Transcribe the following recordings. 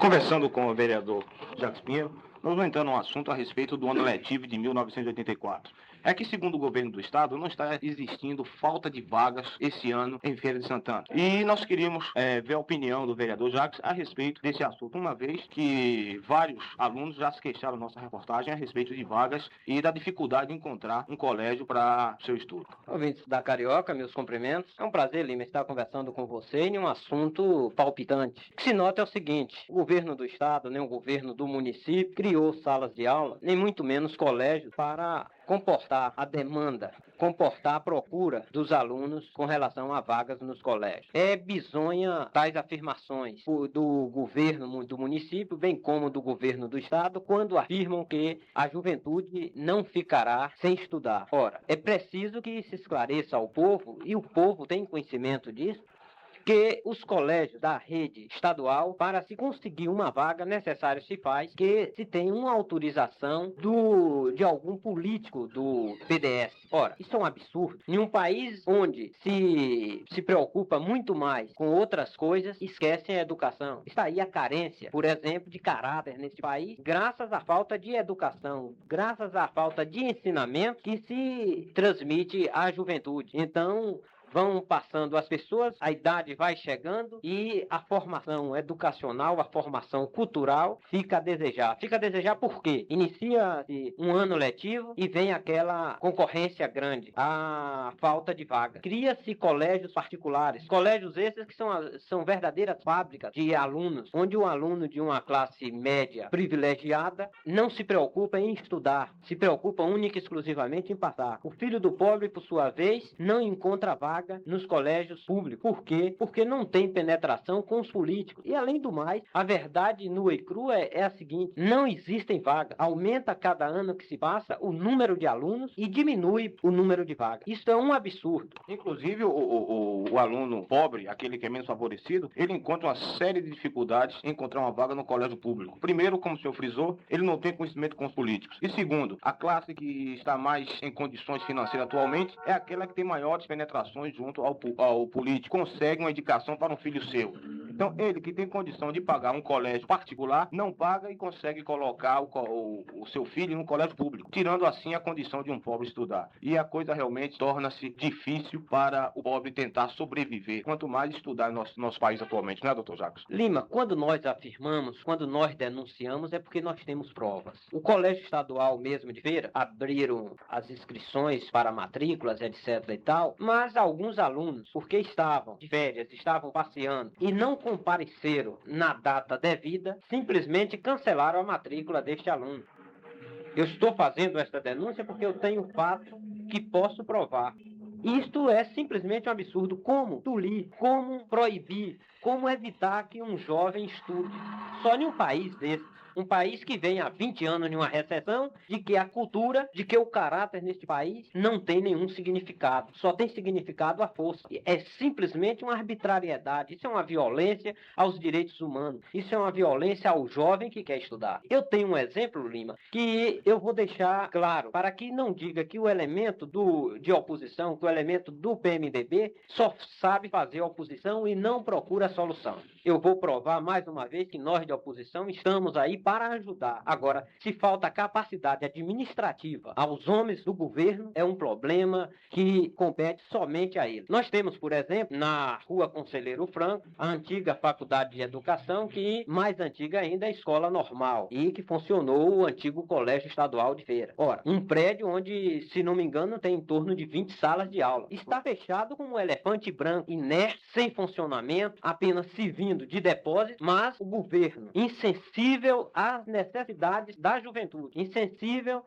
Conversando com o vereador Jacques Pinheiro, nós vamos entrar num assunto a respeito do ano letivo de 1984. É que, segundo o governo do estado, não está existindo falta de vagas esse ano em Feira de Santana. E nós queríamos ver a opinião do vereador Jacques a respeito desse assunto, uma vez que vários alunos já se queixaram na nossa reportagem a respeito de vagas e da dificuldade de encontrar um colégio para seu estudo. Ouvintes da Carioca, meus cumprimentos. É um prazer, Lima, estar conversando com você em um assunto palpitante. O que se nota é o seguinte: o governo do estado, nem o governo do município, criou salas de aula, nem muito menos colégios, para comportar a demanda, comportar a procura dos alunos com relação a vagas nos colégios. É bizonha tais afirmações do governo do município, bem como do governo do estado, quando afirmam que a juventude não ficará sem estudar. Ora, é preciso que se esclareça ao povo, e o povo tem conhecimento disso, que os colégios da rede estadual, para se conseguir uma vaga, necessário se faz que se tenha uma autorização de algum político do PDS. Ora, isso é um absurdo. Em um país onde se preocupa muito mais com outras coisas, esquecem a educação. Está aí a carência, por exemplo, de caráter nesse país, graças à falta de educação, graças à falta de ensinamento que se transmite à juventude. Então, vão passando as pessoas, a idade vai chegando e a formação educacional, a formação cultural fica a desejar. Fica a desejar por quê? Inicia-se um ano letivo e vem aquela concorrência grande, a falta de vaga. Cria-se colégios particulares, colégios esses que são verdadeiras fábricas de alunos, onde o aluno de uma classe média privilegiada não se preocupa em estudar, se preocupa única e exclusivamente em passar. O filho do pobre, por sua vez, não encontra vaga nos colégios públicos. Por quê? Porque não tem penetração com os políticos. E, além do mais, a verdade nua e crua é a seguinte: não existem vagas. Aumenta cada ano que se passa o número de alunos e diminui o número de vagas. Isso é um absurdo. Inclusive, o aluno pobre, aquele que é menos favorecido, ele encontra uma série de dificuldades em encontrar uma vaga no colégio público. Primeiro, como o senhor frisou, ele não tem conhecimento com os políticos. E segundo, a classe que está mais em condições financeiras atualmente é aquela que tem maiores penetrações junto ao político, consegue uma indicação para um filho seu. Então, ele que tem condição de pagar um colégio particular, não paga e consegue colocar o seu filho no colégio público, tirando assim a condição de um pobre estudar. E a coisa realmente torna-se difícil para o pobre tentar sobreviver, quanto mais estudar no nosso país atualmente, não é, doutor Jacques? Lima, quando nós afirmamos, quando nós denunciamos, é porque nós temos provas. O Colégio Estadual mesmo de Feira abriram as inscrições para matrículas, etc e tal, mas alguns alunos, porque estavam de férias, estavam passeando e não compareceram na data devida, simplesmente cancelaram a matrícula deste aluno. Eu estou fazendo esta denúncia porque eu tenho fato que posso provar. Isto é simplesmente um absurdo. Como tolir, como proibir, como evitar que um jovem estude? Só em um país desse, um país que vem há 20 anos de uma recessão, de que a cultura, de que o caráter neste país não tem nenhum significado. Só tem significado a força. É simplesmente uma arbitrariedade. Isso é uma violência aos direitos humanos. Isso é uma violência ao jovem que quer estudar. Eu tenho um exemplo, Lima, que eu vou deixar claro, para que não diga que o elemento de oposição, que o elemento do PMDB só sabe fazer oposição e não procura solução. Eu vou provar mais uma vez que nós de oposição estamos aí para ajudar. Agora, se falta capacidade administrativa aos homens do governo, é um problema que compete somente a eles. Nós temos, por exemplo, na Rua Conselheiro Franco, a antiga Faculdade de Educação, que mais antiga ainda é a Escola Normal, e que funcionou o antigo Colégio Estadual de Feira. Ora, um prédio onde, se não me engano, tem em torno de 20 salas de aula. Está fechado como um elefante branco, inerte, sem funcionamento, apenas servindo de depósito, mas o governo, insensível às necessidades da juventude, insensível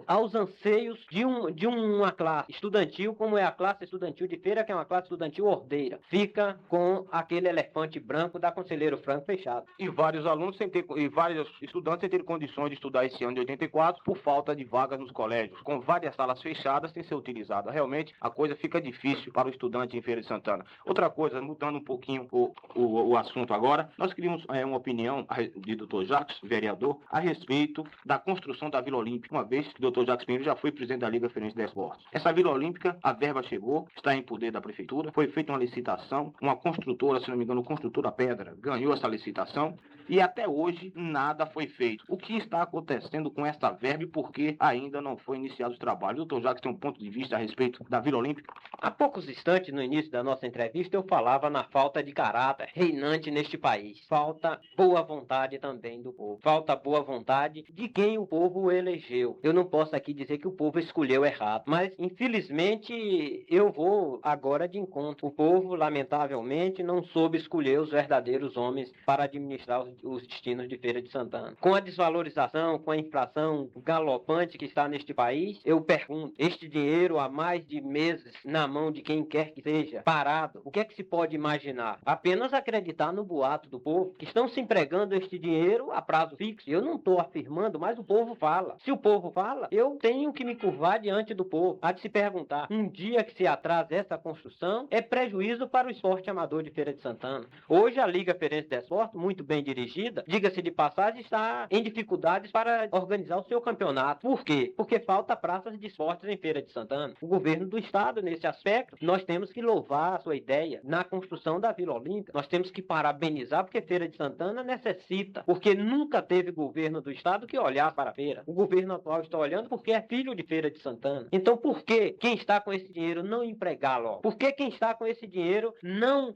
aos anseios de uma classe estudantil, como é a classe estudantil de Feira, que é uma classe estudantil ordeira, fica com aquele elefante branco da Conselheiro Franco fechado. E vários alunos e vários estudantes sem ter condições de estudar esse ano de 84 por falta de vagas nos colégios, com várias salas fechadas sem ser utilizada. Realmente a coisa fica difícil para o estudante em Feira de Santana. Outra coisa, mudando um pouquinho o assunto agora, nós queríamos uma opinião de Dr. Jacques, vereador, a respeito da construção da Vila Olímpica, uma vez que o Dr. Jacques Pinheiro já foi presidente da Liga Feirense de Esportes. Essa Vila Olímpica, a verba chegou, está em poder da prefeitura, foi feita uma licitação, uma construtora, se não me engano, Construtora Pedra, ganhou essa licitação e até hoje nada foi feito. O que está acontecendo com essa verba e por que ainda não foi iniciado os trabalhos? Doutor Jacques tem um ponto de vista a respeito da Vila Olímpica? Há poucos instantes, no início da nossa entrevista, eu falava na falta de caráter reinante neste país. Falta boa vontade também do povo. Falta boa vontade de quem o povo elegeu. Eu não posso aqui dizer que o povo escolheu errado, mas infelizmente eu vou agora de encontro. O povo, lamentavelmente, não soube escolher os verdadeiros homens para administrar os destinos de Feira de Santana. Com a desvalorização, com a inflação galopante que está neste país, eu pergunto, este dinheiro há mais de meses na mão de quem quer que seja, parado, o que é que se pode imaginar? Apenas acreditar no boato do povo, que estão se empregando este dinheiro a prazo fixo. Eu não estou afirmando, mas o povo fala. Se o povo fala, eu tenho que me curvar diante do povo. Há de se perguntar, um dia que se atrasa essa construção, é prejuízo para o esporte amador de Feira de Santana. Hoje a Liga Feirense de Esporte, muito bem dirigida, diga-se de passagem, está em dificuldades para organizar o seu campeonato. Por quê? Porque falta praças de esportes em Feira de Santana. O governo do estado, nesse aspecto, nós temos que louvar a sua ideia na construção da Vila Olímpica. Nós temos que parabenizar porque Feira de Santana necessita, porque nunca teve governo do estado que olhar para a feira. O governo atual está olhando porque é filho de Feira de Santana. Então, por que quem está com esse dinheiro não empregar logo? Por que quem está com esse dinheiro não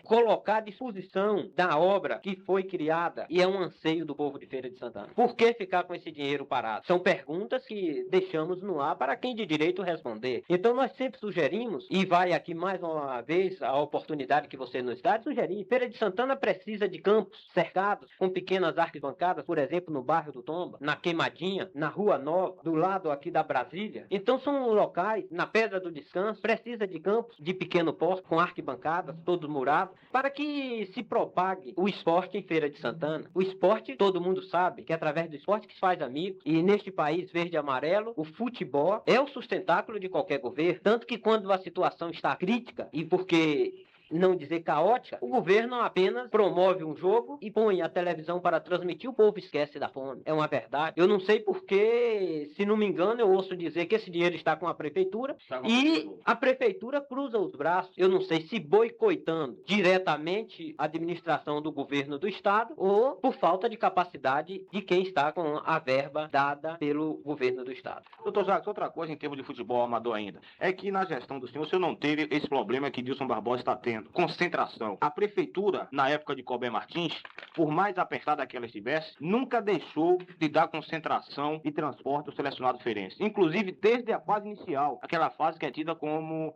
colocar à disposição da obra que foi criada e é um anseio do povo de Feira de Santana? Por que ficar com esse dinheiro parado? São perguntas que deixamos no ar para quem de direito responder. Então, nós sempre sugerimos, e vai aqui mais uma vez a oportunidade que você nos dá de sugerir, Feira de Santana precisa de campos cercados com pequenas arquibancadas, por exemplo, no bairro do Tomba, na Queimadinha, na Rua Nova, do lado aqui da Brasília. Então, são locais, na Pedra do Descanso, precisa de campos de pequeno porte, com arquibancadas, todos murados, para que se propague o esporte em Feira de Santana. O esporte, todo mundo sabe, que é através do esporte que se faz amigos, e neste país verde e amarelo, o futebol é o sustentáculo de qualquer governo, tanto que quando a situação está crítica, e porque não dizer caótica, o governo apenas promove um jogo e põe a televisão para transmitir, o povo esquece da fome. É uma verdade. Eu não sei porque, se não me engano, eu ouço dizer que esse dinheiro está com a prefeitura e a prefeitura cruza os braços. Eu não sei se boicotando diretamente a administração do governo do estado ou por falta de capacidade de quem está com a verba dada pelo governo do estado. Doutor Jacques, outra coisa em termos de futebol amador ainda, é que na gestão do senhor não teve esse problema que Dilson Barbosa está tendo. Concentração. A prefeitura, na época de Colbert Martins, por mais apertada que ela estivesse, nunca deixou de dar concentração e transporte ao selecionado feirense. Inclusive, desde a fase inicial, aquela fase que é tida como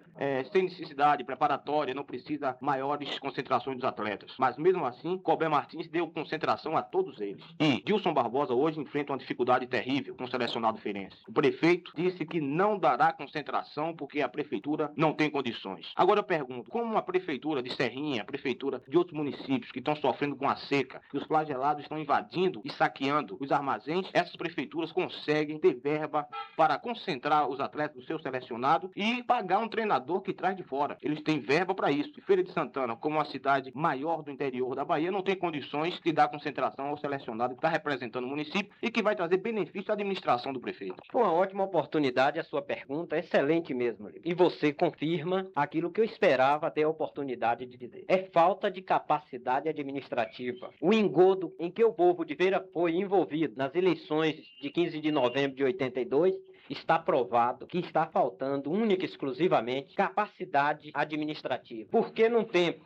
sem necessidade, preparatória, não precisa maiores concentrações dos atletas. Mas mesmo assim, Colbert Martins deu concentração a todos eles. E Dilson Barbosa hoje enfrenta uma dificuldade terrível com o selecionado feirense. O prefeito disse que não dará concentração porque a prefeitura não tem condições. Agora eu pergunto, como a prefeitura de Serrinha, a prefeitura de outros municípios que estão sofrendo com a seca, que os flagelados estão invadindo e saqueando os armazéns, essas prefeituras conseguem ter verba para concentrar os atletas do seu selecionado e pagar um treinador que traz de fora. Eles têm verba para isso. E Feira de Santana, como uma cidade maior do interior da Bahia, não tem condições de dar concentração ao selecionado que está representando o município e que vai trazer benefício à administração do prefeito. Uma ótima oportunidade a sua pergunta, excelente mesmo. E você confirma aquilo que eu esperava ter a oportunidade de dizer. É falta de capacidade administrativa. O engodo em que o povo de Feira foi envolvido nas eleições de 15 de novembro de 82 está provado que está faltando única e exclusivamente capacidade administrativa. Porque num tempo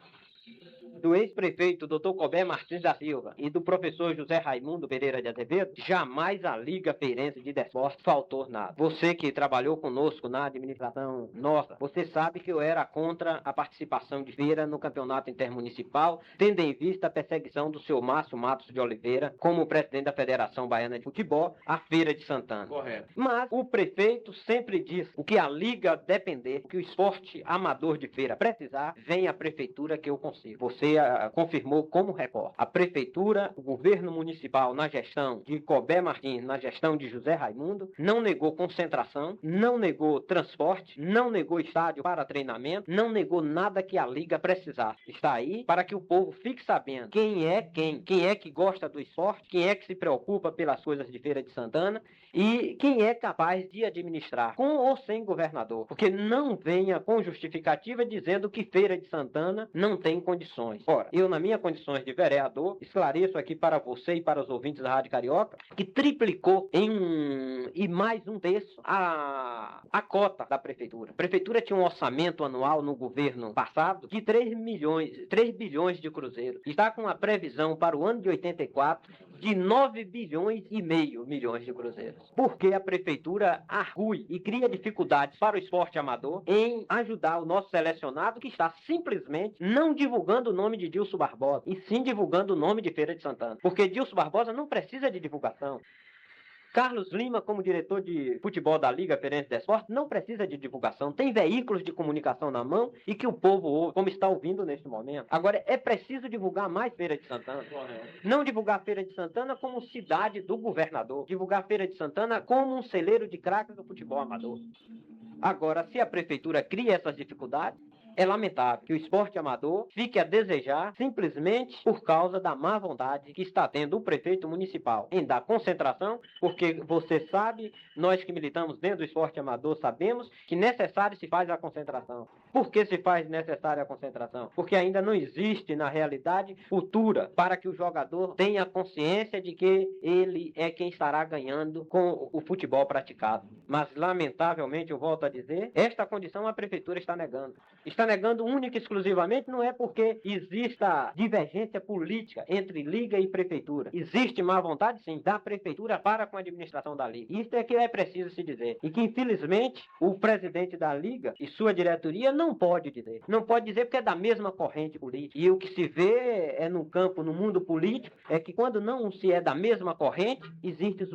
do ex-prefeito Dr. Colbert Martins da Silva e do professor José Raimundo Pereira de Azevedo, jamais a Liga Feirense de Desportos faltou nada. Você que trabalhou conosco na administração nossa, você sabe que eu era contra a participação de Feira no campeonato intermunicipal, tendo em vista a perseguição do seu Márcio Matos de Oliveira como presidente da Federação Baiana de Futebol, a Feira de Santana. Correto. Mas o prefeito sempre diz o que a Liga depender, o que o esporte amador de Feira precisar, vem a prefeitura que eu consigo. Você confirmou como repórter. A prefeitura, o governo municipal na gestão de Colbert Martins, na gestão de José Raimundo, não negou concentração, não negou transporte, não negou estádio para treinamento, não negou nada que a Liga precisasse. Está aí para que o povo fique sabendo quem é que gosta do esporte, quem é que se preocupa pelas coisas de Feira de Santana e quem é capaz de administrar, com ou sem governador. Porque não venha com justificativa dizendo que Feira de Santana não tem condições. milhões. Ora, eu, na minha condições de vereador, esclareço aqui para você e para os ouvintes da Rádio Carioca que triplicou e mais um terço a cota da prefeitura. A prefeitura tinha um orçamento anual no governo passado de 3 bilhões de cruzeiros. Está com a previsão para o ano de 84 de 9 bilhões e meio milhões de cruzeiros. Porque a prefeitura argue e cria dificuldades para o esporte amador em ajudar o nosso selecionado que está simplesmente não divulgando o nome de Dilson Barbosa, e sim divulgando o nome de Feira de Santana. Porque Dilson Barbosa não precisa de divulgação. Carlos Lima, como diretor de futebol da Liga Feirense de Esporte, não precisa de divulgação. Tem veículos de comunicação na mão e que o povo ouve, como está ouvindo neste momento. Agora, é preciso divulgar mais Feira de Santana. Não divulgar Feira de Santana como cidade do governador. Divulgar Feira de Santana como um celeiro de craques do futebol amador. Agora, se a prefeitura cria essas dificuldades, é lamentável que o esporte amador fique a desejar simplesmente por causa da má vontade que está tendo o prefeito municipal em dar concentração, porque você sabe, nós que militamos dentro do esporte amador sabemos que necessário se faz a concentração. Por que se faz necessária a concentração? Porque ainda não existe, na realidade, cultura para que o jogador tenha consciência de que ele é quem estará ganhando com o futebol praticado. Mas, lamentavelmente, eu volto a dizer, esta condição a prefeitura está negando. Está negando única e exclusivamente, não é porque exista divergência política entre Liga e Prefeitura. Existe má vontade, sim, da Prefeitura para com a administração da Liga. Isso é que é preciso se dizer. E que, infelizmente, o presidente da Liga e sua diretoria não pode dizer. Não pode dizer porque é da mesma corrente política. E o que se vê é no campo, no mundo político, é que quando não se é da mesma corrente, existem os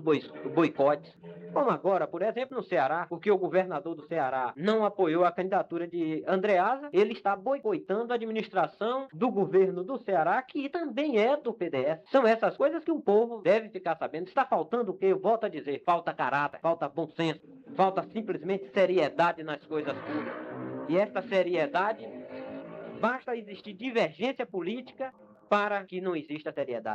boicotes. Como agora, por exemplo, no Ceará, porque o governador do Ceará não apoiou a candidatura de Andreasa, ele está boicotando a administração do governo do Ceará, que também é do PDS. São essas coisas que o povo deve ficar sabendo. Está faltando o quê? Eu volto a dizer, falta caráter, falta bom senso, falta simplesmente seriedade nas coisas públicas. E essa seriedade, basta existir divergência política para que não exista seriedade.